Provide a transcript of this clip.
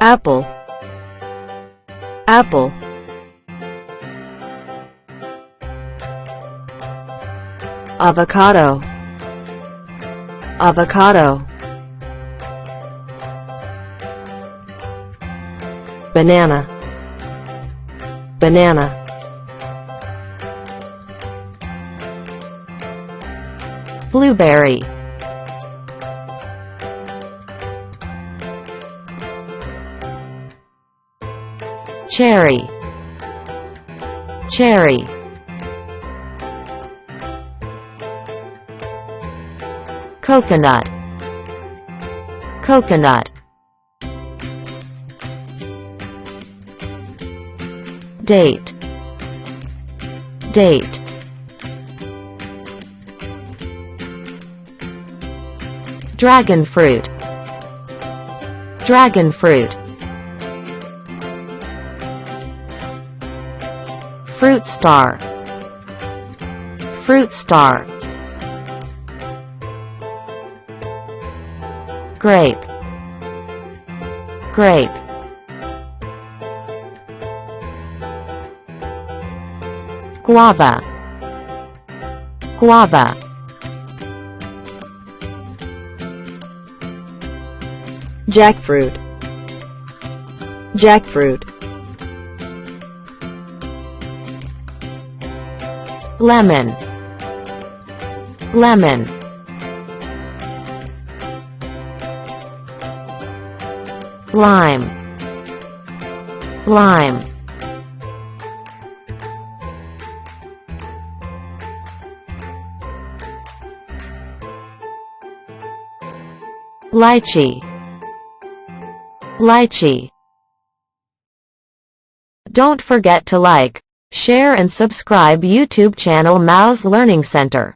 apple, apple. Avocado, avocado. Banana, banana. Blueberry, cherry, cherry. Coconut, coconut. Date, date. Dragon fruit, dragon fruit. Fruit star, fruit star. Grape, grape. Guava, guava. Jackfruit, jackfruit. Lemon, lemon. Lime, lime. Lychee, lychee. Don't forget to like, share and subscribe YouTube channel Maos Learning Center.